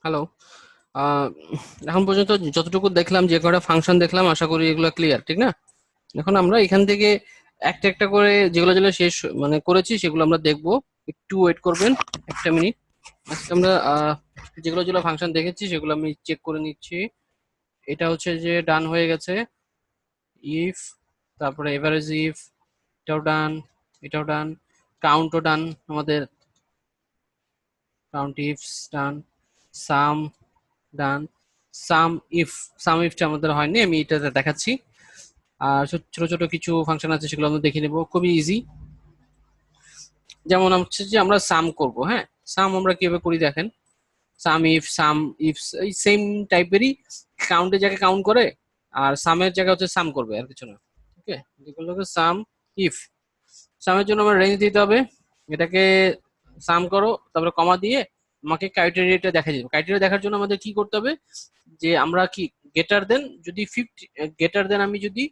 Hello. আহ, এখন পর্যন্ত যতটুকু দেখলাম, যে কটা ফাংশন দেখলাম, আশা করি এগুলো ক্লিয়ার, ঠিক না? এখন আমরা এখান থেকে একটা একটা করে যেগুলো যেগুলো শেষ মানে করেছি সেগুলো আমরা দেখবো। একটু ওয়েট করবেন, একটা মিনিট। আজকে আমরা যেগুলো যেগুলো ফাংশন দেখেছি সেগুলো আমি চেক করে নিচ্ছি। এটা হচ্ছে যে ডান হয়ে গেছে। ইফ, তারপরে এভারেজ ইফ, এটাও ডান, এটাও ডান, কাউন্টও ডান আমাদের, count ifs done, sum done, sum if, sum ইফটা আমাদের হয়নি, আমি এটাতে দেখাচ্ছি। আর ছোট ছোট কিছু ফাংশন আছে সেগুলো আমরা দেখে নেব, খুবই ইজি। যেমন হচ্ছে যে আমরা সাম করব, হ্যাঁ। সাম আমরা কিভাবে করি দেখেন। সাম ইফ এই সেম টাইপেরই, কাউন্টের জায়গায় কাউন্ট করে আর সামের জায়গায় হচ্ছে সাম করবে, আর কিছু না। ওকে, যেগুলো সাম ইফ। সামের জন্য আমার রেঞ্জ দিতে হবে, এটাকে সাম করো, তারপরে কমা দিয়ে আমাকে ক্রাইটেরিয়াটা দেখা যাবে। ক্রাইটেরিয়া দেখার জন্য আমাদের কি করতে হবে, যে আমরা কি গেটার দেন যদি 50, গেটার দেন আমি যদি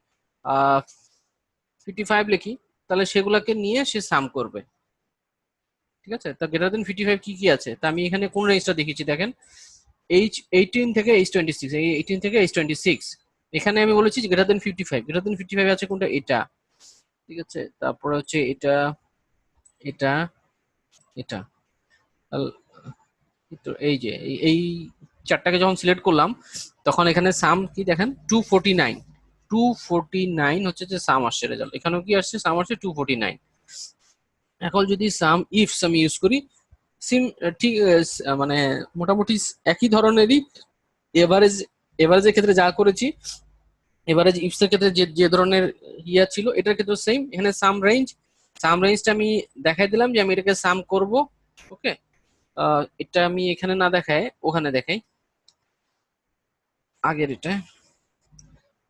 55 লিখি, তাহলে সেগুলোকে নিয়ে সে সাম করবে। ঠিক আছে, তা গ্রেটার দেন 55 কি কি আছে, তা আমি এখানে কোন রেঞ্জটা দেখেছি দেখেন। এইচ 18 থেকে H26, এই 18 থেকে H26, এখানে আমি বলেছি গ্রেটার দেন 55। গ্রেটার দেন 55 আছে কোনটা, এটা। ঠিক আছে, তারপরে হচ্ছে এটা, এটা, এটা। তাহলে তো এই যে এই চারটাকে যখন সিলেক্ট করলাম, তখন এখানে সাম কি দেখেন, 249। 249 হচ্ছে যে সাম আসছে, রেজাল্ট এখানেও কি আসছে, সাম আসছে 249। এখন যদি সাম ইফস আমি ইউজ করি, সিম ঠিক মানে মোটামুটি একই ধরনেরই। এভারেজ, এভারেজের ক্ষেত্রে যা করেছি, এভারেজ ইফস এর ক্ষেত্রে যে যে ধরনের ইয়া ছিল, এটার ক্ষেত্রে সেম। এখানে সাম রেঞ্জ, সাম রেঞ্জটা আমি দেখাই দিলাম যে আমি এটাকে সাম করব। ওকে, এটা আমি এখানে না দেখায় ওখানে দেখাই, আগের এটা।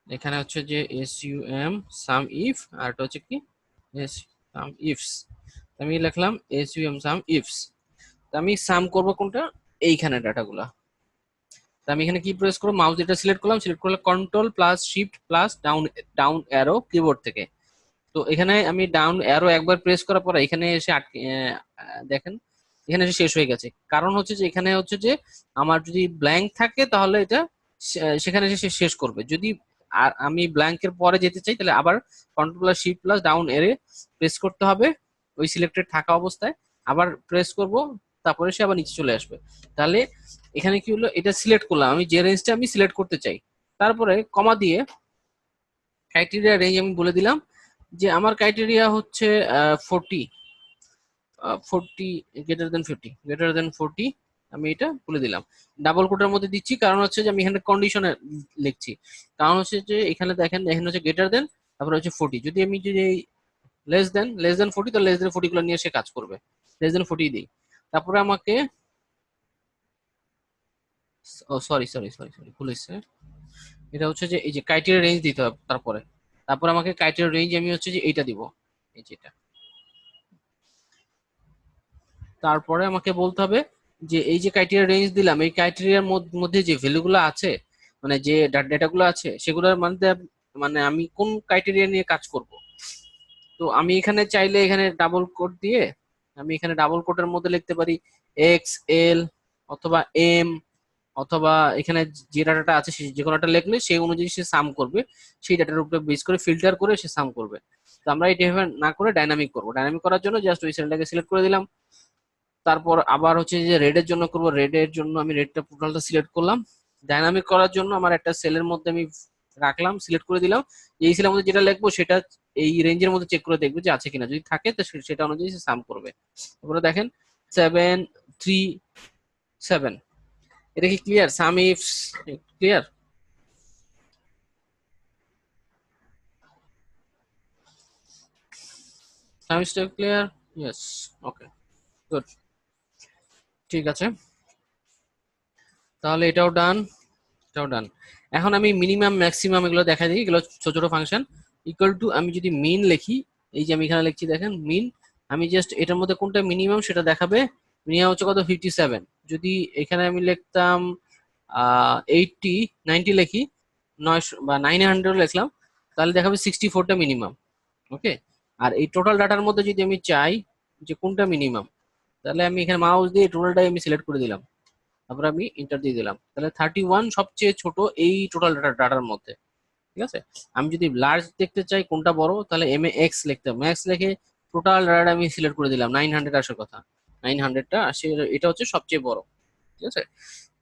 এখানে হচ্ছে যে SUM সাম ইফ, আর এটা হচ্ছে কি এস সাম ইফস। আমি লিখলাম SUM সাম ইফস। আমি সাম করব কোনটা, এইখানে ডাটাগুলা। তা আমি এখানে কি প্রেস করবো, মাউস যেটা সিলেক্ট করলাম, সিলেক্ট করলে control plus shift plus down, down arrow keyboard থেকে। তো এখানে আমি ডাউন অ্যারো একবার প্রেস করার পরে এখানে এসে আটকে দেখেন, এখানে এসে শেষ হয়ে গেছে। কারণ হচ্ছে যে এখানে হচ্ছে যে আমার যদি ব্ল্যাঙ্ক থাকে তাহলে এটা সেখানে এসে শেষ করবে। যদি আর আমি ব্ল্যাঙ্কের পরে যেতে চাই, তাহলে আবার control plus shift plus down এরে প্রেস করতে হবে ওই সিলেক্টেড থাকা অবস্থায়, আবার প্রেস করব, তারপরে সে আবার নিচে চলে আসবে। তাহলে এখানে কি হলো, এটা সিলেক্ট করলাম আমি যে রেঞ্জটা আমি সিলেক্ট করতে চাই, তারপরে কমা দিয়ে ক্রাইটেরিয়া রেঞ্জ আমি বলে দিলাম যে আমার ক্রাইটেরিয়া হচ্ছে 40, 40 গ্রেটার দেন 50, গ্রেটার দেন 40। আমি এটা বলে দিলাম, ডাবল কোটের মধ্যে দিচ্ছি, কারণ হচ্ছে যে আমি এখানে কন্ডিশনে লিখছি। কারণ হচ্ছে যে এখানে দেখেন, এখানে হচ্ছে গ্রেটার দেন, তারপরে হচ্ছে 40। যদি আমি যদি লেস দেন 40, তাহলে লেস দেন 40 গুলো নিয়ে সে কাজ করবে। লেস দেন 40 দিই, তারপরে আমাকে, ও সরি সরি সরি সরি ভুল হয়েছে। এটা হচ্ছে যে এই যে ক্রাইটেরিয়া রেঞ্জ দিতে হবে, তারপরে তারপরে আমাকে ক্রাইটেরিয়া রেঞ্জ আমি হচ্ছে যে এইটা দিব, এই যে এটা। তারপরে আমাকে বলতে হবে যে এই যে ক্রাইটেরিয়া রেঞ্জ দিলাম, এই ক্রাইটেরিয়ার মধ্যে যে ভ্যালুগুলো আছে, মানে যে ডেটাগুলো আছে সেগুলোর মধ্যে মানে আমি কোন ক্রাইটেরিয়া নিয়ে কাজ করব। তো আমি এখানে চাইলে এখানে ডাবল কোড দিয়ে আমি এখানে ডাবল কোডের মধ্যে লিখতে পারি XL অথবা M, অথবা এখানে যে ডাটাটা আছে যে কোনো একটা লিখলে সেই অনুযায়ী সে সাম করবে, সেই ডাটার উপরে বেস করে ফিল্টার করে সে সাম করবে। তো আমরা এটা এভাবে না করে ডাইনামিক করবো। ডাইনামিক করার জন্য জাস্ট ওই সেলটাকে সিলেক্ট করে দিলাম, তারপর আবার হচ্ছে যে রেডের জন্য করবো, রেডের জন্য আমি রেডটা টোটালটা সিলেক্ট করলাম। ডাইনামিক করার জন্য আমার একটা সেলের মধ্যে আমি রাখলাম, সিলেক্ট করে দিলাম যে এই সেলের মধ্যে যেটা লিখবো সেটা এই রেঞ্জের মধ্যে চেক করে দেখবে যে আছে কিনা, যদি থাকে তো সেটা অনুযায়ী সে সাম করবে। তারপরে দেখেন 737, এটা কি clear? Some if clear? Some step clear? Yes. Okay, good, ঠিক আছে। তাহলে এটাও ডান, এটাও ডান। এখন আমি মিনিমাম ম্যাক্সিমাম এগুলো দেখা দিই, এগুলো ছোট ছোট ফাংশন। ইকুয়াল টু আমি যদি মিন লিখি, এই যে আমি এখানে লিখছি দেখেন মিন, আমি জাস্ট এটার মধ্যে কোনটা মিনিমাম সেটা দেখাবে। মিনিমাম হচ্ছে কত, 57। যদি এখানে আমি লিখতাম 80, 90 লিখি, 900 বা 900 লিখলাম, তাহলে দেখাবে 64টা মিনিমাম। ওকে, আর এই টোটাল ডাটার মধ্যে যদি আমি চাই যে কোনটা মিনিমাম, তাহলে আমি এখানে মাউস দিয়ে টোটালটাই আমি সিলেক্ট করে দিলাম। তারপর আমি এন্টার দিয়ে দিলাম, তাহলে 31 সবচেয়ে ছোট এই টোটাল ডাটার মধ্যে। ঠিক আছে, আমি যদি লার্জ দেখতে চাই কোনটা বড়, তাহলে এম এ এক্স লিখতে হবে, ম্যাক্স লিখে টোটাল ডাটা আমি সিলেক্ট করে দিলাম, 900 আসার কথা, 900টা আসে, এটা হচ্ছে সবচেয়ে বড়। ঠিক আছে,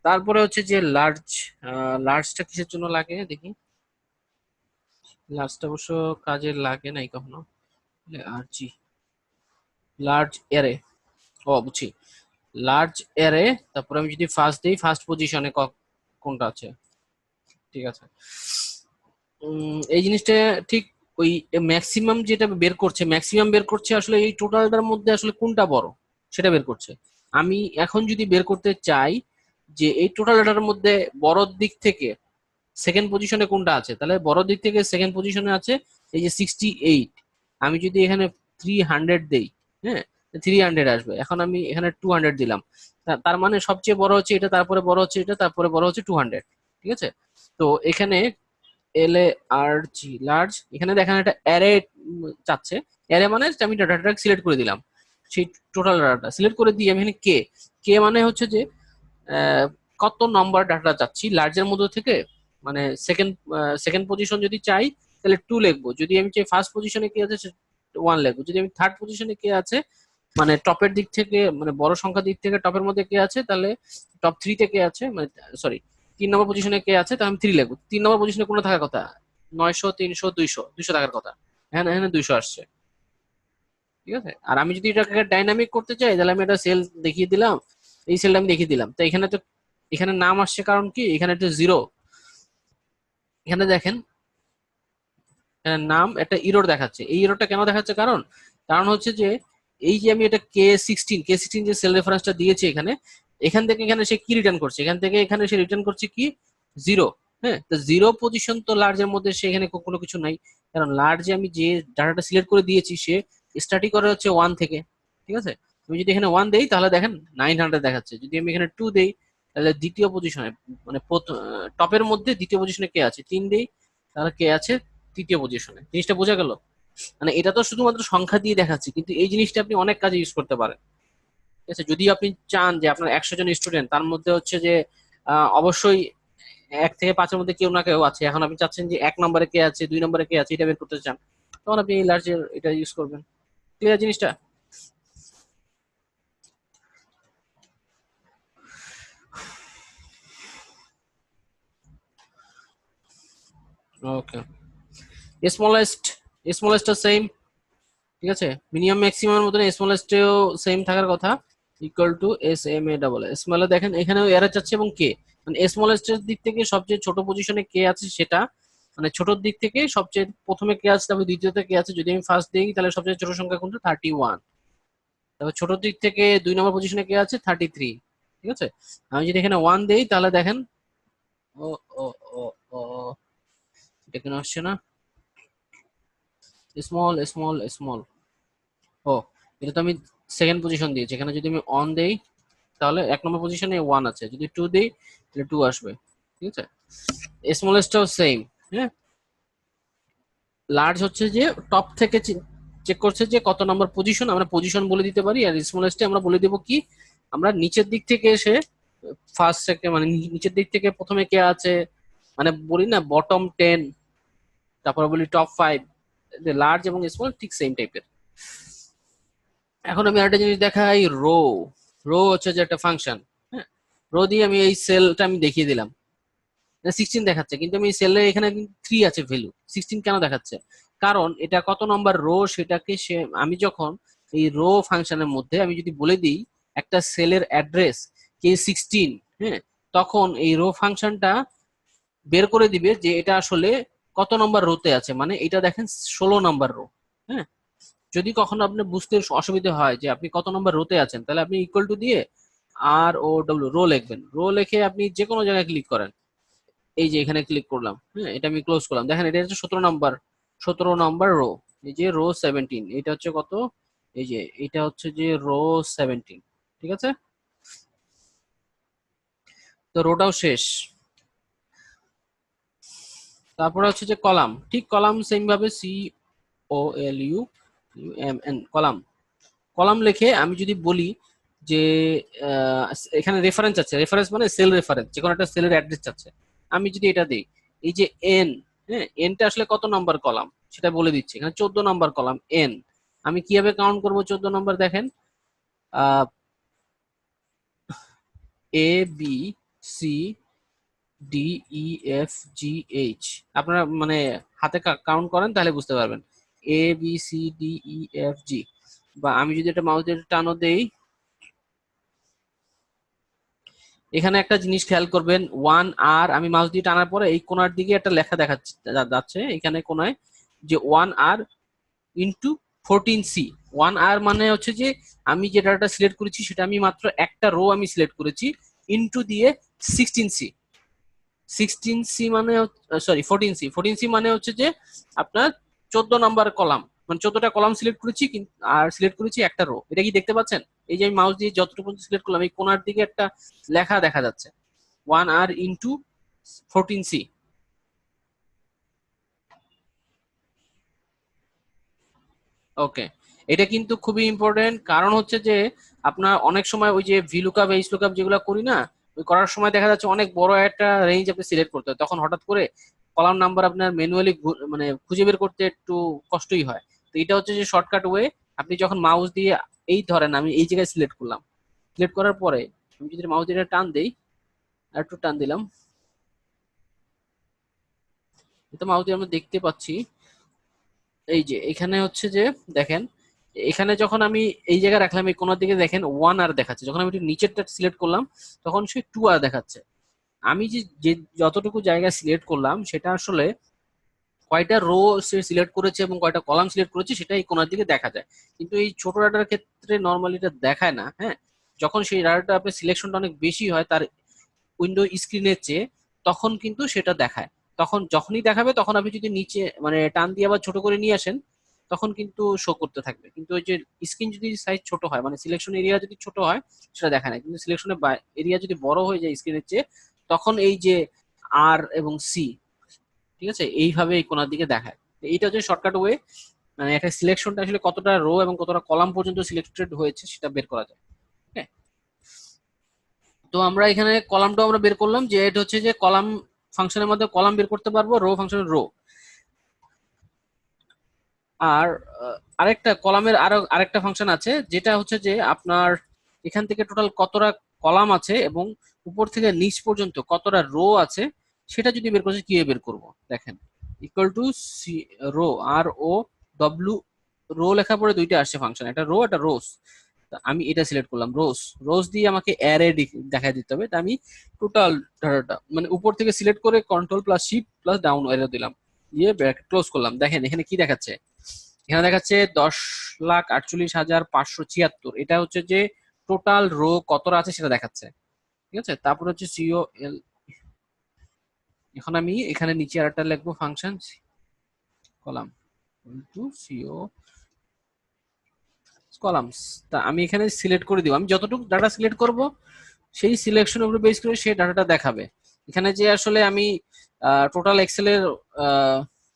তারপরে হচ্ছে যে লার্জ, লার্জটা কিসের জন্য লাগে দেখি, লার্জটা অবশ্য কাজে লাগে নাই কখনো, আর জি লার্জ এরে, ও বুঝছি, লার্জ এরে, তারপরে আমি যদি ফার্স্ট দিই, ফার্স্ট পজিশনে কোনটা আছে। ঠিক আছে, এই জিনিসটা ঠিক ওই ম্যাক্সিমাম যেটা বের করছে, ম্যাক্সিমাম বের করছে আসলে এই টোটালটার মধ্যে আসলে কোনটা বড় সেটা বের করছে। আমি এখন যদি বের করতে চাই যে এই টোটালটার মধ্যে বড় দিক থেকে সেকেন্ড পজিশনে কোনটা আছে, তাহলে বড় দিক থেকে সেকেন্ড পজিশনে আছে এই যে 68। আমি যদি এখানে 300 দেই, হ্যাঁ, 300 আসবে। এখন আমি এখানে 200 দিলাম, তার মানে সবচেয়ে বড় হচ্ছে এটা, তারপরে বড় হচ্ছে এটা, তারপরে বড় হচ্ছে 200। ঠিক আছে, তো এখানে এল এ আর জি লার্জ, এখানে দেখেন একটা অ্যারে চাচ্ছে। অ্যারে মানে আমি ডাটাটা সিলেক্ট করে দিলাম, সেই টোটাল ডাটাটা সিলেক্ট করে দিয়ে আমি এখানে কে, কে মানে হচ্ছে যে কত নম্বর ডাটা চাচ্ছি লার্জের মধ্যে থেকে, মানে সেকেন্ড সেকেন্ড পজিশন যদি চাই তাহলে 2 লিখবো, যদি আমি চাই ফার্স্ট পজিশনে কে আছে 1 লিখবো, যদি আমি থার্ড পজিশনে কে আছে মানে টপের দিক থেকে, মানে বড় সংখ্যার দিক থেকে টপের মধ্যে কে আছে, তাহলে টপ 3 কে আছে, মানে সরি 3 নম্বর পজিশনে কে আছে, তাহলে আমি 3 লিখবো। 3 নম্বর পজিশনে কোনো থাকার কথা 900, 300, 200, 200 থাকার কথা, এখানে এখানে 200 আসছে। ঠিক আছে, আর আমি যদি এটাকে ডাইনামিক করতে চাই তাহলে আমি একটা সেল দেখিয়ে দিলাম, এই সেলটা আমি দেখিয়ে দিলাম, তো এখানে তো এখানে নাম আসছে কারণ কি, এখানে একটা জিরো, এখানে দেখেন নাম একটা ইরোর দেখাচ্ছে। এই ইরোরটা কেন দেখাচ্ছে, কারণ কারণ হচ্ছে যে এই যে আমি এটা কে সিক্সটিন যে সেল রেফারেন্সটা দিয়েছি এখানে, এখান থেকে এখানে সে কি রিটার্ন করছে, এখান থেকে এখানে সে রিটার্ন করছে কি, জিরো। হ্যাঁ, তো জিরো পজিশন তো লার্জের মধ্যে সে এখানে কোনো কিছু নাই, কারণ লার্জে আমি যে ডাটাটা সিলেক্ট করে দিয়েছি সে স্টার্টিং করে হচ্ছে 1 থেকে। ঠিক আছে, আমি যদি এখানে 1 দেই তাহলে দেখেন 900 দেখাচ্ছে, যদি আমি এখানে 2 দেই তাহলে দ্বিতীয় পজিশনে, মানে টপের মধ্যে দ্বিতীয় পজিশনে কে আছে, 3 দেই তাহলে কে আছে তৃতীয় পজিশনে। জিনিসটা বোঝা গেল? মানে এটা তো শুধুমাত্র সংখ্যা দিয়ে দেখাচ্ছি, কিন্তু এই জিনিসটা আপনি অনেক কাজে ইউজ করতে পারেন। ঠিক আছে, যদি আপনি চান যে আপনার 100 জন স্টুডেন্ট, তার মধ্যে হচ্ছে যে অবশ্যই 1 থেকে 5-এর মধ্যে কেউ না কেউ আছে, এখন আপনি চাচ্ছেন যে 1 নম্বরে কে আছে, 2 নম্বরে কে আছে, এটা বের করতে চান, তখন আপনি এই লার্জের এটা ইউজ করবেন। ক্লিয়ার জিনিসটা? ওকে, স্মলেস্ট, স্মলেস্টটা সেম। ঠিক আছে, মিনিমাম ম্যাক্সিমামের মতন স্মলেস্টেও সেম থাকার কথা, equal to S M A double স্মলে। দেখেন এখানেও এরা যাচ্ছে, এবং কে মানে স্মলেস্টের দিক থেকে সবচেয়ে ছোট পজিশনে কে আছে সেটা, মানে ছোটর দিক থেকে সবচেয়ে প্রথমে কে আছে, তারপর দ্বিতীয়তে কে আছে, যদি আমি ফার্স্ট দিই তাহলে সবচেয়ে ছোট সংখ্যা কোনটা, 31। তারপর ছোটর দিক থেকে 2 নম্বর পজিশনে কে আছে, 33। ঠিক আছে, আমি যদি এখানে 1 দেই তাহলে দেখেন, ও ও ও ও এটা কেন আসছে না, স্মল স্মল স্মল, ও এটা তো আমি সেকেন্ড পজিশন দিয়েছি, এখানে যদি আমি অন দেই তাহলে 1 নম্বর পজিশনে 1 আছে, যদি 2 দেই তাহলে 2 আসবে। ঠিক আছে, স্মলেস্টটাও সেম। হ্যাঁ, লার্জ হচ্ছে যে টপ থেকে চেক করছে যে কত নম্বর পজিশন, আমরা পজিশন বলে দিতে পারি, আর স্মলেস্টে আমরা বলে দেবো কি, আমরা নিচের দিক থেকে এসে ফার্স্ট সেকেন্ড, মানে নিচের দিক থেকে প্রথমে কে আছে, মানে বলি না বটম 10, তারপর বলি টপ 5। লার্জ এবং স্মল ঠিক সেম টাইপের। এখন আমি আরেকটা জিনিস দেখাই, রো। রো হচ্ছে যে একটা ফাংশন। হ্যাঁ, রো দিয়ে আমি এই সেলটা আমি দেখিয়ে দিলাম, 16 দেখাচ্ছে, কিন্তু আমি সেলে এখানে 3 আছে ভ্যালু, 16 কেন দেখাচ্ছে, কারণ এটা কত নম্বর রো সেটাকে সে, আমি যখন এই রো ফাংশনের মধ্যে আমি যদি বলে দিই একটা সেলের অ্যাড্রেস K16, হ্যাঁ, তখন এই রো ফাংশনটা বের করে দিবে যে এটা আসলে কত নম্বর রোতে আছে, মানে এটা দেখেন 16 নম্বর রো। হ্যাঁ, যদি কখনো আপনার বুঝতে অসুবিধা হয় যে আপনি কত নম্বর রোতে আছেন, তাহলে আপনি ইকুয়াল টু দিয়ে ROW রো লিখবেন, রো লিখে আপনি যে কোনো জায়গায় ক্লিক করেন, এই যে এখানে ক্লিক করলাম, হ্যাঁ, এটা আমি ক্লোজ করলাম, দেখেন এটা হচ্ছে 17 নম্বর, 17 নম্বর রো। এই যে রো 17, এটা হচ্ছে কত, এই যে এটা হচ্ছে যে রো 17। ঠিক আছে, তো রোটাও শেষ। তারপরে হচ্ছে যে কলাম, ঠিক কলাম সেম ভাবে COLUMN কলাম। কলাম লিখে আমি যদি বলি যে আহ, এখানে রেফারেন্স আছে, রেফারেন্স মানে সেল রেফারেন্স, যে কোনো একটা সেলের অ্যাড্রেস আছে। আমি যদি এটা দিই, এই যে এন, হ্যাঁ এনটা আসলে কত নাম্বার কলাম সেটা বলে দিচ্ছি, এখানে 14 নাম্বার কলাম এন। আমি কিভাবে কাউন্ট করব 14 নাম্বার? দেখেন A B C D E F G H, আপনারা মানে হাতে কাউন্ট করেন তাহলে বুঝতে পারবেন। A B C D E F G. বা আমি যদি এটা মাউস দিয়ে টানো দেই, এখানে একটা জিনিস খেয়াল করবেন, ওয়ান আর আমি মাউস দিয়ে টানার পরে এই কোণার দিকে একটা লেখা দেখাচ্ছে যাচ্ছে এখানে কোণায়, যে ওয়ান আর ইন্টু 14C। ওয়ান আর মানে হচ্ছে যে আমি যে ডাটাটা সিলেক্ট করেছি সেটা আমি মাত্র একটা রো আমি সিলেক্ট করেছি, ইন্টু দিয়ে 16C। 16C মানে, সরি 14C মানে হচ্ছে যে আপনার 14 নাম্বার কলাম, মানে 14টা কলাম সিলেক্ট করেছি আর সিলেক্ট করেছি একটা রো। এটা কি দেখতে পাচ্ছেন? এই যে আমি মাউস দিয়ে যতটুকু সিলেক্ট করলাম এই কোণার দিকে একটা লেখা দেখা যাচ্ছে, ওয়ান আর ইন্টু 14C। ওকে, এটা কিন্তু খুবই ইম্পর্টেন্ট, কারণ হচ্ছে যে আপনার অনেক সময় ওই যে ভিলুকাপ এইচ লুকআপ যেগুলো করি না, ওই করার সময় দেখা যাচ্ছে অনেক বড় একটা রেঞ্জ আপনি সিলেক্ট করতে হয়, তখন হঠাৎ করে কলাম নাম্বার আপনার ম্যানুয়ালি মানে খুঁজে বের করতে একটু কষ্টই হয়। তো এটা হচ্ছে যে শর্টকাট ওয়ে, আপনি যখন মাউস দিয়ে এই ধরেন আমি এই জায়গায় সিলেক্ট করলাম, সিলেক্ট করার পরে আমি যদি মাউস দিয়ে টান দেই, আর একটু টান দিলাম, এটা মাউস দিয়ে আমরা দেখতে পাচ্ছি এই যে এখানে হচ্ছে যে দেখেন, এখানে যখন আমি এই জায়গায় রাখলাম এই কোনার দিকে দেখেন ওয়ান আর দেখাচ্ছে, যখন আমি একটু নিচেরটা সিলেক্ট করলাম তখন সে টু আর দেখাচ্ছে। আমি যে যে যতটুকু জায়গা সিলেক্ট করলাম সেটা আসলে কয়টা রো সে সিলেক্ট করেছে এবং কয়টা কলাম সিলেক্ট করেছে সেটা এই কোনার দিকে দেখা যায়, কিন্তু এই ছোট ডাটার ক্ষেত্রে নর্মালি এটা দেখায় না। হ্যাঁ, যখন সেই ডাটাটা আপনার সিলেকশনটা অনেক বেশি হয় তার উইন্ডো স্ক্রিনের চেয়ে, তখন কিন্তু সেটা দেখায়। তখন যখনই দেখাবে তখন আপনি যদি নিচে মানে টান দিয়ে আবার ছোট করে নিয়ে আসেন তখন কিন্তু শো করতে থাকবে, কিন্তু ওই যে স্ক্রিন যদি সাইজ ছোট হয় মানে সিলেকশন এরিয়া যদি ছোট হয় সেটা দেখায় না, কিন্তু সিলেকশনের এরিয়া যদি বড় হয়ে যায় স্ক্রিনের চেয়ে তখন এই যে আর এবং সি, ঠিক আছে, এইভাবে এই কোনার দিকে দেখায়। তো এইটা হচ্ছে শর্টকাট ওয়ে, মানে একটা সিলেকশনটা আসলে কতটা রো এবং কতটা কলাম পর্যন্ত সিলেক্টেড হয়েছে সেটা বের করা যায়। ওকে, তো আমরা এখানে কলামটাও আমরা বের করলাম, যে এটা হচ্ছে যে কলাম ফাংশনের মধ্যে কলাম বের করতে পারবো, রো ফাংশনের রো। আর আরেকটা কলামের আরো আরেকটা ফাংশন আছে যেটা হচ্ছে যে আপনার এখান থেকে টোটাল কতটা কলাম আছে এবং উপর থেকে নিচ পর্যন্ত কতটা রো আছে সেটা যদি বের করছি কিভাবে বের করব, দেখেন equal to C row, R O W, row লেখা পরে দুইটা আসছে ফাংশন, একটা রো একটা রোস। আমি এটা সিলেক্ট করলাম রোস, রোজ দিয়ে আমাকে অ্যারে দেখা দিতে হবে, তা আমি টোটাল ডাটাটা মানে উপর থেকে সিলেক্ট করে control plus shift plus down arrow দিলাম, দিয়ে ব্র্যাকেট ক্লোজ করলাম। দেখেন এখানে কি দেখাচ্ছে, এখানে দেখাচ্ছে 10,48,576, এটা হচ্ছে যে টোটাল রো কতটা আছে সেটা দেখাচ্ছে। ঠিক আছে, তারপর হচ্ছে সিও এল, এখন আমি এখানে নিচে আরেকটা লিখবো ফাংশন কলাম টু সিও কলামস। তা আমি এখানে সিলেক্ট করে দিব, আমি যতটুকু ডাটা সিলেক্ট করব সেই সিলেকশনের উপর বেস করে সেই ডাটাটা দেখাবে। এখানে যে আসলে আমি টোটাল এক্সেলের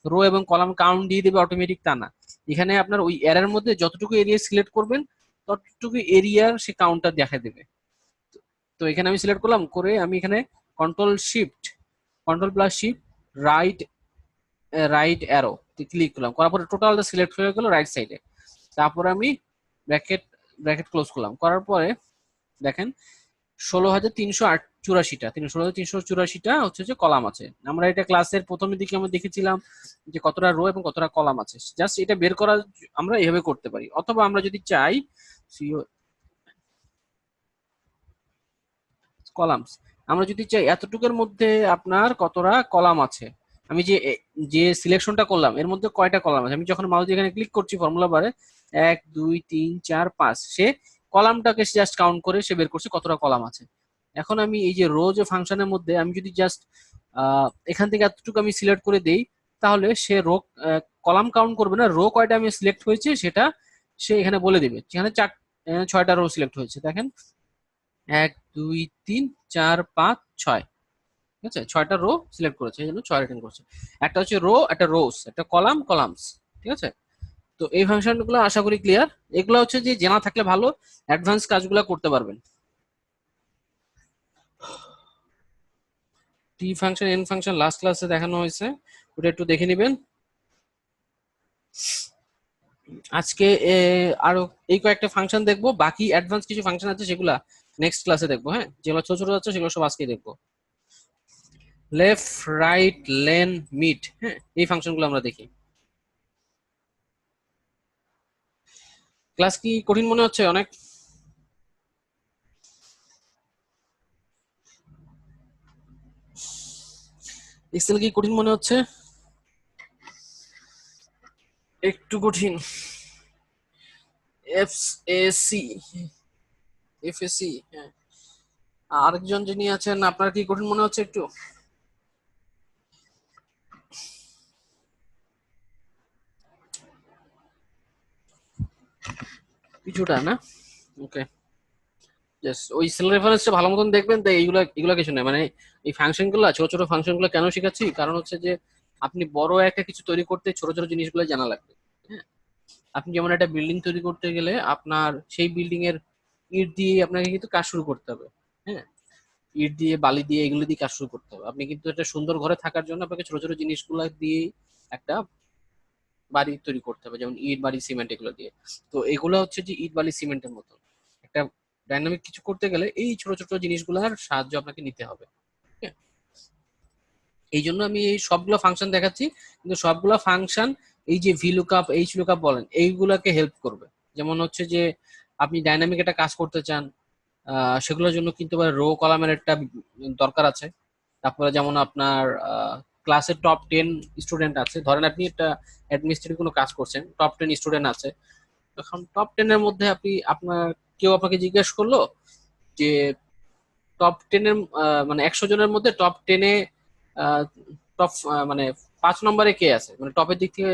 রো এবং কলাম কাউন্ট দিয়ে দেবে অটোমেটিক তা না, এখানে আপনার ওই এর মধ্যে যতটুকু এরিয়া সিলেক্ট করবেন ততটুকু এরিয়ার সে কাউন্টটা দেখা দেবে। তো এখানে আমি সিলেক্ট করলাম করে আমি এখানে control shift control plus shift right right arrow click করলাম, করার পরে টোটালটা সিলেক্ট হয়ে গেল রাইট সাইডে। তারপর আমি ব্র্যাকেট ব্র্যাকেট ক্লোজ করলাম, করার পরে দেখেন 16,384টা 16,384টা হচ্ছে যে কলাম আছে। আমরা এটা ক্লাসের প্রথমের দিকে আমরা দেখেছিলাম যে কতটা রো এবং কতটা কলাম আছে, জাস্ট এটা বের করা আমরা এভাবে করতে পারি, অথবা আমরা যদি চাই কলামস, আমরা যদি চাই এতটুকুর মধ্যে আপনার কতটা কলাম আছে, আমি যে যে সিলেকশনটা করলাম এর মধ্যে কয়টা কলাম আছে, আমি যখন মাউস এখানে ক্লিক করছি ফর্মুলা বারে 1 2 3 4 5, সে কলামটাকে জাস্ট কাউন্ট করে সে বের করছে কতটা কলাম আছে। এখন আমি এই যে রো যে ফাংশনের মধ্যে আমি যদি জাস্ট এখান থেকে এতটুকু আমি সিলেক্ট করে দেই তাহলে সে রো কলাম কাউন্ট করবে না, রো কয়টা আমি সিলেক্ট হয়েছে সেটা সে এখানে বলে দিবে। যেখানে 6টা রো সিলেক্ট হয়েছে দেখেন, 1 2 3 4 5 6, ঠিক আছে, 6টা রো সিলেক্ট করেছে এই জন্য 6 রিটার্ন করছে। একটা হচ্ছে রো, একটা রোস, একটা কলাম কলামস, ঠিক আছে। তো এই ফাংশনগুলো আশা করি ক্লিয়ার। এগুলো হচ্ছে যে জানা থাকলে ভালো, অ্যাডভান্স কাজগুলো করতে পারবেন। টি ফাংশন এন ফাংশন লাস্ট ক্লাসে দেখানো হয়েছে, ওটা একটু দেখে নেবেন। আজকে আরো এই কয়েকটা ফাংশন দেখবো, বাকি অ্যাডভান্স কিছু ফাংশন আছে সেগুলা নেক্সট ক্লাসে দেখবো। হ্যাঁ, যেগুলো ছোট ছোট আছে সেগুলো সব আজকে দেখবো। লেফট, রাইট, লেন, মিড, হ্যাঁ এই ফাংশনগুলো আমরা দেখি। ক্লাস কি কঠিন মনে হচ্ছে অনেক? এক্সেল কি কঠিন মনে হচ্ছে? একটু কঠিন। F A C, F A C, হ্যাঁ। আরেকজন যিনি আছেন, আপনার কি কঠিন মনে হচ্ছে একটু? কিছুটা না? ওকে, জাস্ট ওই সেল রেফারেন্সটা ভালো মতন দেখবেন। তো এইগুলা এগুলা কিছু নয়, মানে এই ফাংশন গুলো, ছোট ছোট ফাংশন গুলো কেন শেখাচ্ছি, কারণ হচ্ছে যে আপনি বড় একটা কিছু তৈরি করতে ছোট ছোট জিনিসগুলো জানা লাগবে। হ্যাঁ, আপনি যেমন একটা বিল্ডিং তৈরি করতে গেলে আপনার সেই বিল্ডিং এর ইট দিয়ে আপনাকে কিন্তু কাজ শুরু করতে হবে। হ্যাঁ, ইট দিয়ে বালি দিয়ে এগুলো দিয়ে কাজ শুরু করতে হবে। আপনি কিন্তু একটা সুন্দর ঘরে থাকার জন্য আপনাকে ছোট ছোট জিনিসগুলো দিয়ে একটা বাড়ি তৈরি করতে হবে, যেমন ইট বালি সিমেন্ট এগুলো দিয়ে। তো এগুলো হচ্ছে যে ইট বালি সিমেন্টের মতো একটা ডাইনামিক কিছু করতে গেলে এই ছোট ছোট জিনিসগুলোর সাহায্য আপনাকে নিতে হবে। হ্যাঁ, এই জন্য আমি এই সবগুলো ফাংশন দেখাচ্ছি, কিন্তু সবগুলো ফাংশন এই যে ভি লুকআপ, এইচ লুকআপ বলেন, এইগুলাকে হেল্প করবে। যেমন হচ্ছে যে আপনি ডাইনামিক একটা কাজ করতে চান, সেগুলোর জন্য কিন্তু রো কলামের একটা দরকার আছে। তারপরে যেমন আপনার ক্লাসের টপ 10 স্টুডেন্ট আছে, ধরেন আপনি একটা অ্যাডমিনিস্ট্রেটিভ কোনো কাজ করছেন, টপ 10 স্টুডেন্ট আছে। এখন টপ 10 এর মধ্যে আপনি আপনার কেউ আপনাকে জিজ্ঞেস করলো যে টপ 10 এর মানে 100 জনের মধ্যে টপ 10-এ টপ মানে 5 নম্বরে কে আছে, মানে টপের দিক থেকে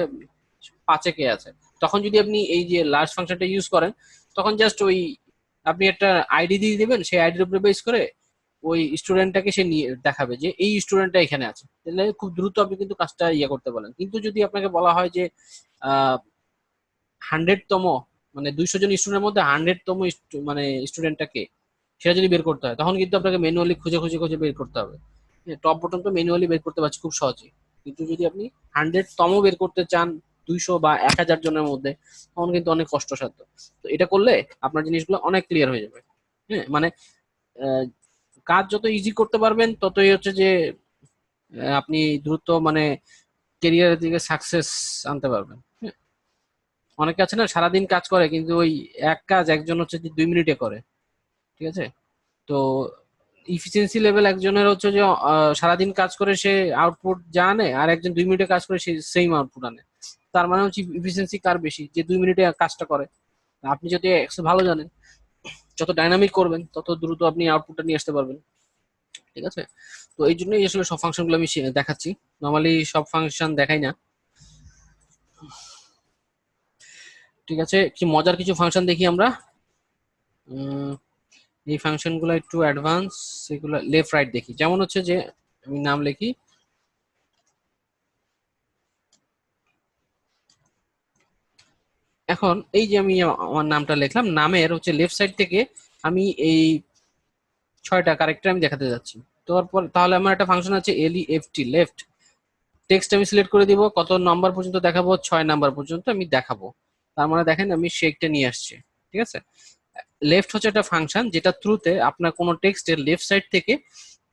5-এ কে আছে। তখন যদি আপনি এই যে লার্জ ফাংশনটা ইউজ করেন, তখন জাস্ট ওই আপনি একটা আইডি দিয়ে দিবেন, সেই আইডির উপরে বেস করে ওই স্টুডেন্টটাকে সে নিয়ে দেখাবে যে এই স্টুডেন্টটা এখানে আছে, তাহলে খুব দ্রুত আপনি কিন্তু কাজটা ইয়ে করতে পারেন। কিন্তু যদি আপনাকে বলা হয় যে 100তম, মানে 200 জন স্টুডেন্টের মধ্যে 100তম মানে স্টুডেন্টটাকে, সেটা যদি বের করতে হয়, তখন কিন্তু আপনাকে ম্যানুয়ালি খুঁজে খুঁজে খুঁজে বের করতে হবে। টপ বটন তো ম্যানুয়ালি বের করতে পারছি খুব সহজেই, কিন্তু যদি আপনি 100তম বের করতে চান 200 বা 1000 জনের মধ্যে, তখন কিন্তু অনেক কষ্টসাধ্য। তো এটা করলে আপনার জিনিসগুলো অনেক ক্লিয়ার হয়ে যাবে। হ্যাঁ, মানে আহ, কাজ যত ইজি করতে পারবেন ততই হচ্ছে যে আপনি দ্রুত মানে কেরিয়ারের দিকে সাকসেস আনতে পারবেন। হ্যাঁ, অনেকে আছে না সারাদিন কাজ করে, কিন্তু ওই এক কাজ একজন হচ্ছে যে 2 মিনিটে করে। ঠিক আছে, তো ইফিসিয়েন্সি লেভেল একজনের হচ্ছে যে সারাদিন কাজ করে সে আউটপুট যা আনে, আর একজন 2 মিনিটে কাজ করে সে সেম আউটপুট আনে। তার মানে হচ্ছে ইফিসিয়েন্সি কার বেশি, যে 2 মিনিটে কাজটা করে। আপনি যদি এক্সেল ভালো জানেন, যত ডাইনামিক করবেন তত দ্রুত আপনি আউটপুটটা নিয়ে আসতে পারবেন। ঠিক আছে, তো এই জন্যই আসলে সব ফাংশনগুলো আমি দেখাচ্ছি। নর্মালি সব ফাংশন দেখাই না। ঠিক আছে, কি মজার কিছু ফাংশন দেখি আমরা। উম, এই ফাংশনগুলো একটু অ্যাডভান্স, এগুলো লেফট রাইট দেখি। যেমন হচ্ছে যে আমি নাম লিখি, এখন এই যে আমি আমার নামটা লিখলাম, নামের হচ্ছে লেফট সাইড থেকে আমি এই 6টা ক্যারেক্টার আমি দেখাতে যাচ্ছি। তারপর তাহলে আমার একটা ফাংশন আছে LEFT, লেফট। টেক্সট আমি সিলেক্ট করে দিব, কত নাম্বার পর্যন্ত দেখাবো, 6 নাম্বার পর্যন্ত আমি দেখাবো। তার মানে দেখেন আমি শেকটা নিয়ে আসছি। ঠিক আছে, লেফট হচ্ছে একটা ফাংশন যেটা থ্রুতে আপনার কোনো টেক্সটের লেফট সাইড থেকে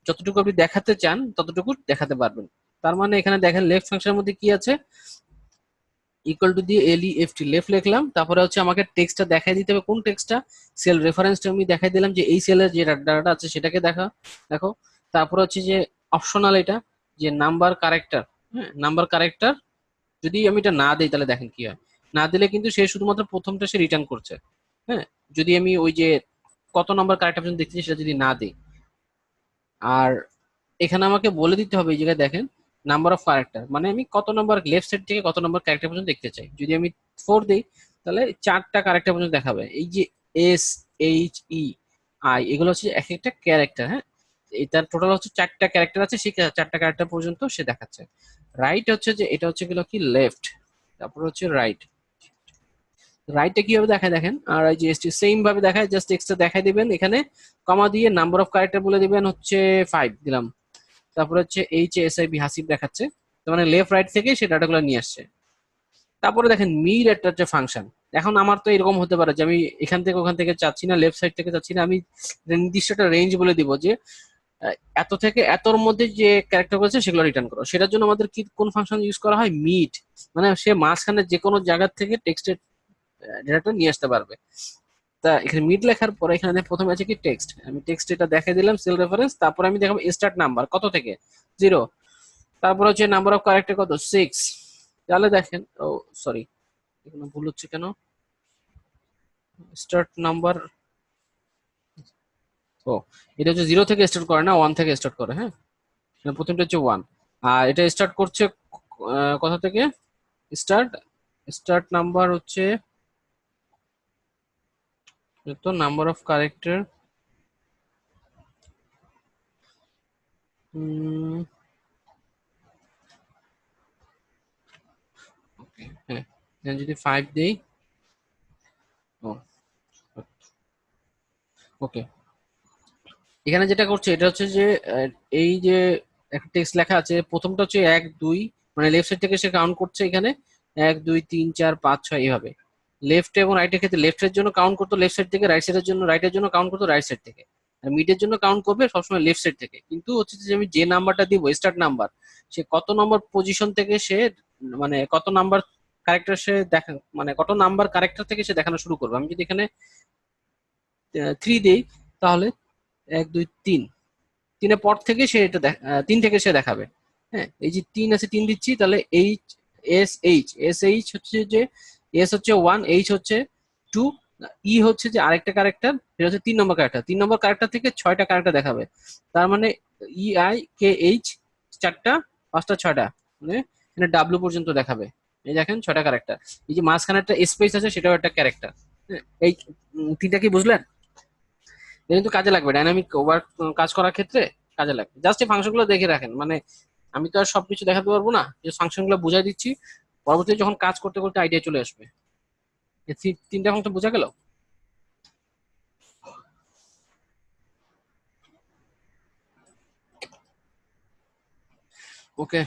যতটুকু আপনি দেখাতে চান ততটুকু দেখাতে পারবেন। তার মানে এখানে দেখেন লেফট ফাংশনের মধ্যে কি আছে, ইকুয়াল টু দিয়ে LEFT লেফট লিখলাম, তারপরে হচ্ছে আমাকে টেক্সটটা দেখাই দিতে হবে। কোন টেক্সটটা? সেল রেফারেন্সটা আমি দেখাই দিলাম যে এই সেলের যে ডাটা আছে সেটাকে দেখো। তারপরে হচ্ছে যে অপশনাল এটা, যে নাম্বার ক্যারেক্টার। হ্যাঁ, নাম্বার ক্যারেক্টার যদি আমি এটা না দিই তাহলে দেখেন কি হয়। না দিলে কিন্তু সে শুধুমাত্র প্রথমটা সে রিটার্ন করছে। হ্যাঁ, যদি আমি ওই যে কত নাম্বার ক্যারেক্টার পর্যন্ত দেখতেছি সেটা যদি না দিই, আর এখানে আমাকে বলে দিতে হবে এই জায়গায় দেখেন নাম্বার অফ ক্যারেক্টার, মানে আমি কত নম্বর লেফট সাইড থেকে কত নম্বর ক্যারেক্টার পর্যন্ত দেখতে চাই। যদি আমি 4 দিই তাহলে 4টা ক্যারেক্টার পর্যন্ত দেখাবে। এই যে SHEI এগুলো হচ্ছে এক একটা ক্যারেক্টার। হ্যাঁ, এটার টোটাল হচ্ছে 4টা ক্যারেক্টার আছে, সেই 4টা ক্যারেক্টার পর্যন্ত সে দেখাচ্ছে। রাইট হচ্ছে যে এটা হচ্ছে গেল কি লেফট, তারপর হচ্ছে রাইট। রাইটটা কিভাবে দেখায় দেখেন, আর এই যে সেম ভাবে দেখায়, জাস্ট টেক্সটটা দেখাই দিবেন, এখানে কমা দিয়ে নাম্বার অফ ক্যারেক্টার বলে দিবেন হচ্ছে 5 দিলাম, তারপর হচ্ছে HSIB হাসিব দেখাচ্ছে, তার মানে লেফট রাইট থেকে সে ডাটাগুলো নিয়ে আসছে। তারপরে দেখেন মিল একটা হচ্ছে ফাংশন। এখন আমার তো এরকম হতে পারে যে আমি এখান থেকে ওখান থেকে চাচ্ছি না, লেফট সাইড থেকে চাচ্ছি না, আমি নির্দিষ্ট একটা রেঞ্জ বলে দিব যে এত থেকে এতর মধ্যে যে ক্যারেক্টার করেছে সেগুলো রিটার্ন করো। সেটার জন্য আমাদের কি কোন ফাংশন ইউজ করা হয়, মিট, মানে সে মাঝখানে যে কোনো জায়গা থেকে টেক্সটের ডেটাটা নিয়ে আসতে পারবে। তা এখানে মিড লেখার পরে এখানে প্রথমে আছে কি টেক্সট, আমি টেক্সট এটা দেখাই দিলাম সেল রেফারেন্স, তারপর আমি দেখাবো স্টার্ট নাম্বার কত থেকে 0, তারপর হচ্ছে নাম্বার অফ ক্যারেক্টার কত 6। তাহলে দেখেন, ও সরি এখানে ভুল হচ্ছে কেন, স্টার্ট নাম্বার, ও এটা হচ্ছে 0 থেকে স্টার্ট করে না, 1 থেকে স্টার্ট করে। হ্যাঁ, প্রথমটা হচ্ছে 1, আর এটা স্টার্ট করছে কোথা থেকে, স্টার্ট, স্টার্ট নাম্বার হচ্ছে তো নাম্বার অফ ক্যারেক্টার, হ্যাঁ এখানে যদি 5 দেই, ও ওকে, এখানে যেটা করছে এটা হচ্ছে যে এই যে একটা টেক্সট লেখা আছে, প্রথমটা হচ্ছে 1 2, মানে লেফট সাইড থেকে সে কাউন্ট করছে এখানে 1 2 3 4 5 6 এইভাবে। লেফট এবং রাইটের ক্ষেত্রে লেফটের জন্য কাউন্ট করতো লেফট সাইড থেকে, রাইট সাইডের জন্য রাইটের জন্য কাউন্ট করতো রাইট সাইড থেকে, আর মিডের জন্য কাউন্ট করবে সবসময় লেফট সাইড থেকে। কিন্তু হচ্ছে যে আমি যে নাম্বারটা দিব স্টার্ট নাম্বার, সে কত নম্বর পজিশন থেকে সে, মানে কত নাম্বার ক্যারেক্টার সে দেখা, মানে কত নাম্বার ক্যারেক্টার থেকে সে দেখানো শুরু করবে। আমি যদি এখানে 3 দেই, তাহলে 1 2 3, 3 পর থেকে সে এটা 3 থেকে সে দেখাবে। হ্যাঁ, এই যে 3 আছে 3 দিচ্ছি, তাহলে এস এইচ হচ্ছে যে, এস হচ্ছে 1, এইচ হচ্ছে 2, ই হচ্ছে যে আরেকটা ক্যারেক্টার, সেটা হচ্ছে 3 নম্বর ক্যারেক্টার, 3 নম্বর ক্যারেক্টার থেকে 6টা ক্যারেক্টার দেখাবে। তার মানে EIKH 4টা 5টা 6টা, মানে এখানে ডাব্লিউ পর্যন্ত দেখাবে। এই দেখেন 6টা ক্যারেক্টার, এই যে মাঝখানে একটা স্পেস আছে সেটাও একটা ক্যারেক্টার। এই 3টা কি বুঝলেন? এটা কিন্তু কাজে লাগবে ডাইনামিক ওয়ার্ক কাজ করার ক্ষেত্রে, কাজে লাগবে। জাস্ট এই ফাংশন গুলো দেখে রাখেন, মানে আমি তো আর সবকিছু দেখাতে পারবো না, যে ফাংশন গুলো বুঝাই দিচ্ছি, পরবর্তীতে যখন কাজ করতে করতে আইডিয়া চলে আসবে। এই 3টা ফাংশন বোঝা গেল? ওকে,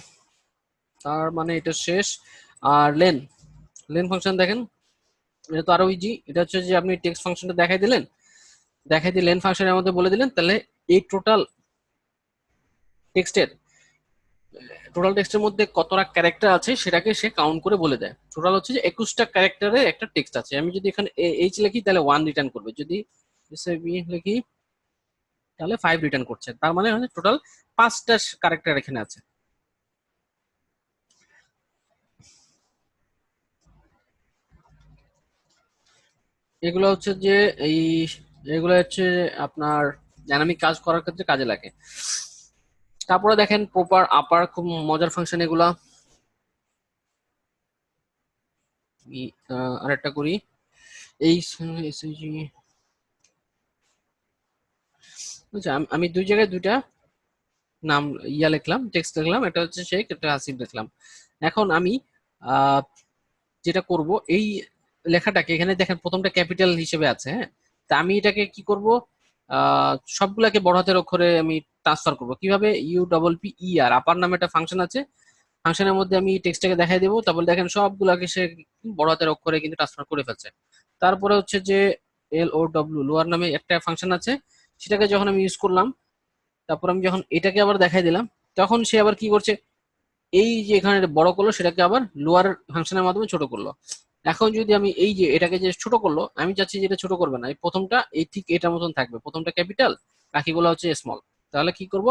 তার মানে এটা শেষ। আর লেন, লেন ফাংশন দেখেন, এটা তো আরো ইজি। এটা হচ্ছে যে আপনি টেক্সট ফাংশনটা দেখাই দিলেন, দেখাই দিয়ে লেন ফাংশনের মধ্যে বলে দিলেন, তাহলে এই টেক্সটের টোটাল টেক্সটের মধ্যে কতটা ক্যারেক্টার আছে সেটাকে সে কাউন্ট করে বলে দেয়। টোটাল হচ্ছে যে 21টা ক্যারেক্টারের একটা টেক্সট আছে, আমি যদি এখানে এইচ লিখি তাহলে 1 রিটার্ন করবে, যদি বি লিখি তাহলে 5 রিটার্ন করছে। তার মানে টোটাল 5টা ক্যারেক্টার এখানে আছে। এগুলো হচ্ছে যে এই, এগুলো হচ্ছে আপনার ডাইনামিক কাজ করার ক্ষেত্রে কাজে লাগে। তারপরে দেখেন প্রপার আপার, খুব মজার ফাংশন এগুলা। আমি আরেকটা করি, এই SVG, আচ্ছা আমি দুই জায়গায় দুইটা নাম লিখলাম, টেক্সট লিখলাম, একটা হচ্ছে শেখ, একটা হাসিব লিখলাম। এখন আমি আহ, যেটা করব, এই লেখাটাকে এখানে দেখেন প্রথমটা ক্যাপিটাল হিসেবে আছে। হ্যাঁ, তা আমি এটাকে কি করব, সবগুলাকে বড় হাতের অক্ষরে আমি ট্রান্সফার করব কিভাবে, UPPER আপার নামে একটা ফাংশন আছে, ফাংশনের মধ্যে আমি টেক্সটটাকে দেখাই দেবো, তারপর দেখেন সবগুলাকে সে বড় হাতের অক্ষরে কিন্তু ট্রান্সফার করে ফেলছে। তারপরে হচ্ছে যে LOW লোয়ার নামে একটা ফাংশন আছে, সেটাকে যখন আমি ইউজ করলাম, তারপর আমি যখন এটাকে আবার দেখাই দিলাম, তখন সে আবার কি করছে, এই যে এখানে বড় করলো সেটাকে আবার লোয়ার ফাংশনের মাধ্যমে ছোট করলো। এখন যদি আমি এই যে এটাকে যে ছোট করলো, আমি চাচ্ছি যে এটা ছোট করবে না, এই প্রথমটা এই ঠিক এটার মতন থাকবে, প্রথমটা ক্যাপিটাল, বাকিগুলো হচ্ছে স্মল। তাহলে কি করব,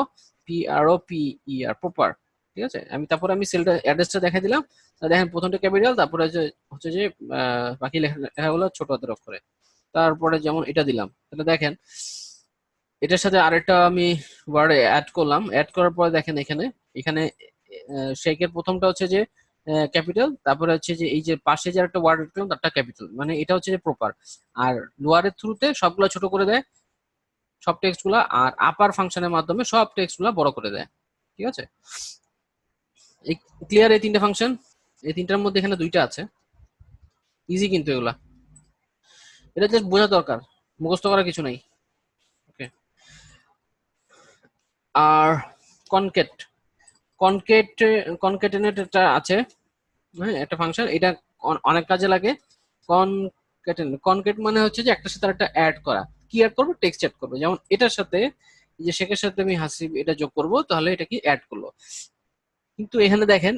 PROPER, ঠিক আছে। আমি তারপরে আমি সেলটা অ্যাড্রেসটা দেখাই দিলাম, তা দেখেন প্রথমটা ক্যাপিটাল, তারপরে হচ্ছে যে বাকি লেখাগুলো ছোট হাতের অক্ষরে। তারপরে যেমন এটা দিলাম, তাহলে দেখেন এটার সাথে আরেকটা আমি ওয়ার্ড অ্যাড করলাম, অ্যাড করার পরে দেখেন এখানে, এখানে শেকের প্রথমটা হচ্ছে যে ক্যাপিটাল, তারপরে হচ্ছে যে এই যে পাশে যে একটা ওয়ার্ড করলাম তারটা ক্যাপিটাল, মানে এটা হচ্ছে যে প্রপার। আর লোয়ারের থ্রুতে সবগুলো ছোট করে দেয়, সব টেক্সট গুলা, আর আপার ফাংশনের মাধ্যমে সব টেক্সট গুলা বড় করে দেয়। ঠিক আছে, এই ক্লিয়ার এই 3টে ফাংশন, এই 3টার মধ্যে এখানে 2টা আছে, ইজি কিন্তু এগুলা। এটা জাস্ট বোঝা দরকার, মুখস্থ করার কিছু নাই। ওকে। আর কনকেট, কনকেট কনকেটেনেট একটা আছে, হ্যাঁ একটা ফাংশন, এটা অনেক কাজে লাগে। কনকেটেন, কনকেট মানে হচ্ছে যে একটা সাথে একটা অ্যাড করা। কি অ্যাড করবো? টেক্সট অ্যাড করবো। যেমন এটার সাথে, যে শেখের সাথে আমি হাসিব এটা যোগ করব, তাহলে এটা কি অ্যাড করলো। কিন্তু এখানে দেখেন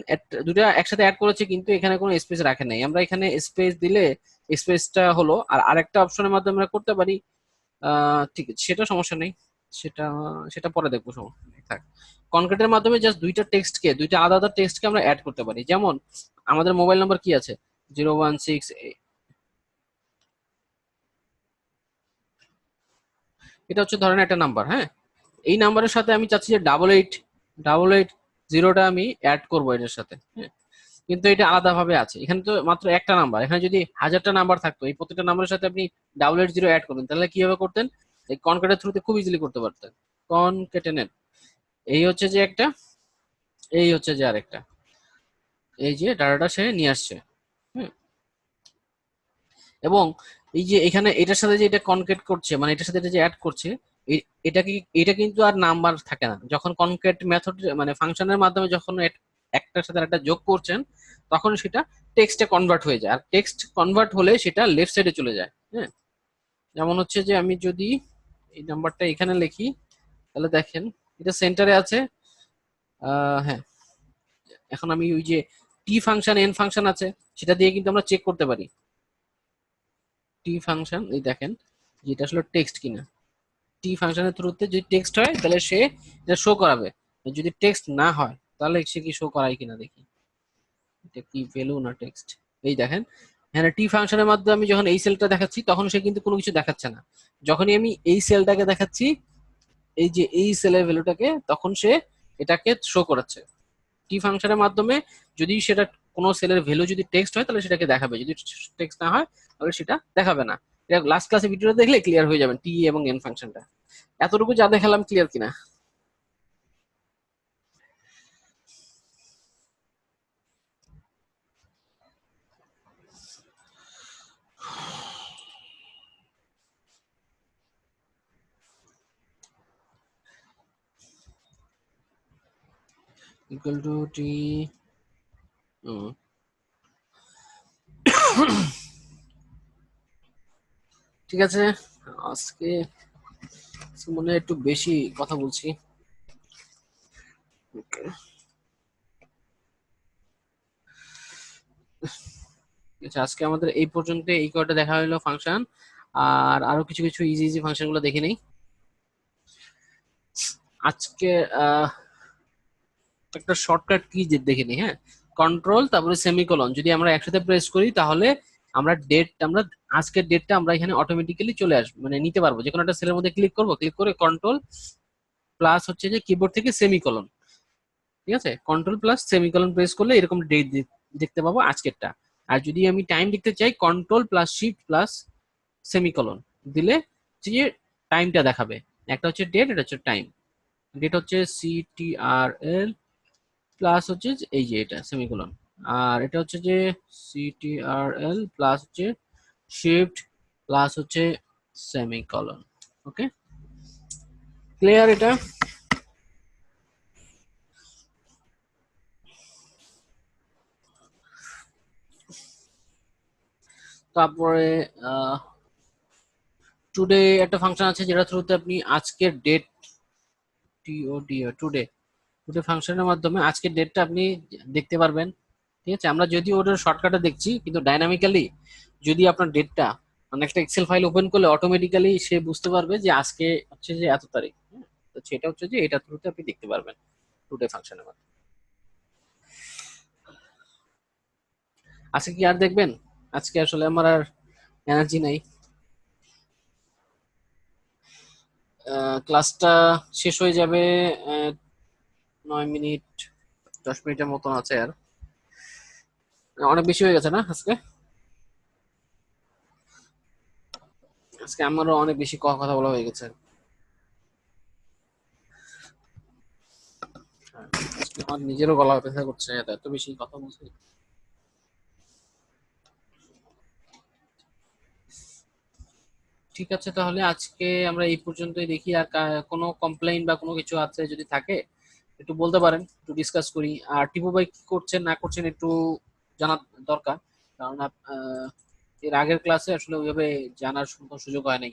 দুটা একসাথে অ্যাড করেছে, কিন্তু এখানে কোনো স্পেস রাখে নাই। আমরা এখানে স্পেস দিলে স্পেসটা হলো, আর আরেকটা অপশনের মাধ্যমে আমরা করতে পারি। ঠিক আছে, সেটা সমস্যা নেই, সেটা সেটা পরে দেখবো, সমস্যা নেই, থাক। কনক্রিটের মাধ্যমে জাস্ট দুইটা আলাদা আলাদা টেক্সটকে আমরা অ্যাড করতে পারি। যেমন আমাদের মোবাইল নাম্বার কি আছে, 016, এটা হচ্ছে ধরেন একটা নাম্বার, হ্যাঁ। এই নাম্বারের সাথে আমি চাচ্ছি যে 8800টা আমি অ্যাড করবো এটার সাথে, হ্যাঁ। কিন্তু এটা আলাদা ভাবে আছে, এখানে তো মাত্র একটা নাম্বার। এখানে যদি 1000টা নাম্বার থাকতো, এই প্রত্যেকটা নাম্বারের সাথে আপনি 880 অ্যাড করবেন, তাহলে কিভাবে করতেন? এই কনকেটের থ্রুতে খুব ইজিলি করতে পারতেন। কনকেটেনেট, এই হচ্ছে যে একটা, এই হচ্ছে যে আরেকটা, এই যে ডাটাটা সে নিয়ে আসছে, হুম। এবং এই যে এখানে এটার সাথে যে এটা কনকেট করছে, মানে এটার সাথে এটা যে অ্যাড করছে, এটা কি, এটা কিন্তু আর নাম্বার থাকে না। যখন কনকেট মেথড মানে ফাংশনের মাধ্যমে যখন একটার সাথে একটা যোগ করছেন, তখন সেটা টেক্সটে কনভার্ট হয়ে যায়। আর টেক্সট কনভার্ট হলে সেটা লেফট সাইডে চলে যায়, হ্যাঁ। যেমন হচ্ছে যে আমি যদি এই নাম্বারটা এখানে লিখি, তাহলে দেখেন এটা সেন্টারে আছে। হ্যাঁ, এখন আমি ওই যে টি ফাংশন এন ফাংশন আছে, সেটা দিয়ে কিন্তু আমরা চেক করতে পারি। টি ফাংশন, এই দেখেন যে এটা আসলে টেক্সট কিনা। টি ফাংশনের থ্রুতে যদি টেক্সট হয় তাহলে সে এটা শো করাবে, আর যদি টেক্সট না হয় তাহলে সে কি শো করায় কিনা দেখি। এটা কি ভ্যালু না টেক্সট? এই দেখেন, হ্যাঁ টি ফাংশনের মাধ্যমে আমি যখন এই সেলটা দেখাচ্ছি, তখন সে কিন্তু কোনো কিছু দেখাচ্ছে না। যখনই আমি এই সেলটাকে দেখাচ্ছি, এই যে এই সেলের ভ্যালুটাকে, তখন সে এটাকে শো করাচ্ছে। টি ফাংশনের মাধ্যমে যদি সেটা কোনো সেলের ভ্যালু যদি টেক্সট হয় তাহলে সেটাকে দেখাবে, যদি টেক্সট না হয় তাহলে সেটা দেখাবে না। এটা লাস্ট ক্লাসে ভিডিওটা দেখলে ক্লিয়ার হয়ে যাবেন টি এবং এন ফাংশনটা। এতটুকু যা দেখালাম ক্লিয়ার কিনা? ইকুয়াল টু টি, ঠিক আছে। আজকে মনে হয় একটু বেশি কথা বলছি। আচ্ছা, আজকে আমাদের এই পর্যন্ত এই কয়টা দেখা হলো ফাংশন। আর আরো কিছু কিছু ইজি ইজি ফাংশন গুলো দেখে নেই আজকে। আহ একটা শর্টকাট কি যে দেখে নিই, হ্যাঁ। কন্ট্রোল তারপরে সেমিকোলন যদি আমরা একসাথে প্রেস করি, তাহলে আমরা আজকের ডেটটা আমরা এখানে অটোমেটিক্যালি চলে আসবে, মানে নিতে পারবো। যে কোনো একটা সেলের মধ্যে ক্লিক করবো, ক্লিক করে কন্ট্রোল প্লাস হচ্ছে যে কিবোর্ড থেকে সেমিকোলন, ঠিক আছে, কন্ট্রোল প্লাস সেমিকোলন প্রেস করলে এরকম ডেট দেখতে পাবো আজকেরটা। আর যদি আমি টাইম দেখতে চাই, control plus shift plus semicolon দিলে যে টাইমটা দেখাবে। একটা হচ্ছে ডেট, এটা হচ্ছে টাইম। ডেট হচ্ছে CTRL প্লাস হচ্ছে এই যে এটা সেমিকোলন। আর এটা হচ্ছে যে CTRL প্লাস হচ্ছে শিফট প্লাস হচ্ছে সেমিকোলন। ওকে, ক্লিয়ার এটা? তারপরে টুডে একটা ফাংশন আছে, যেটা থ্রুতে আপনি আজকের ডেট, TOD টুডে, টুডে ফাংশনের মাধ্যমে আজকের ডেটটা আপনি দেখতে পারবেন। ঠিক আছে, আমরা যদি ওটার শর্টকাটে দেখছি, কিন্তু ডাইনামিক্যালি যদি আপনার ডেটটা মানে একটা এক্সেল ফাইল ওপেন করলে অটোমেটিক্যালি সে বুঝতে পারবে যে আজকে হচ্ছে যে এত তারিখ, হ্যাঁ? তো সেটা হচ্ছে যে এটা থ্রুতে আপনি দেখতে পারবেন টুডে ফাংশনের মাধ্যমে। আজকে কি আর দেখবেন? আজকে আসলে আমার আর এনার্জি নাই। ক্লাসটা শেষ হয়ে যাবে 9 মিনিট, 10 মিনিটের মতন আছে আর। অনেক বেশি হয়ে গেছে না আজকে? আজকে আমারও অনেক বেশি কথা বলা হয়ে গেছে। আজকে আমার নিজেরও গলা ব্যথা করছে, এত এত বেশি কথা বলছি। ঠিক আছে, তাহলে আজকে আমরা এই পর্যন্তই দেখি। আর কোনো কমপ্লেইন বা কোনো কিছু আছে যদি থাকে একটু বলতে পারেন, একটু ডিসকাস করি। আর টিপু ভাই কি করছেন না করছেন একটু জানা দরকার, কারণ এর আগের ক্লাসে আসলে ওইভাবে জানার সুযোগ হয় নাই।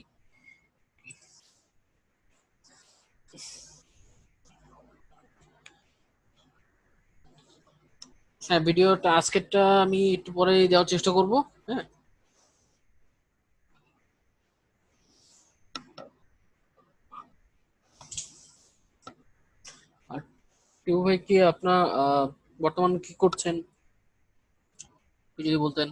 হ্যাঁ, ভিডিওটা আজকেরটা আমি একটু পরে দেওয়ার চেষ্টা করব। হ্যাঁ। আর টিপু ভাই কি আপনার বর্তমান কি করছেন একটু যদি বলতেন।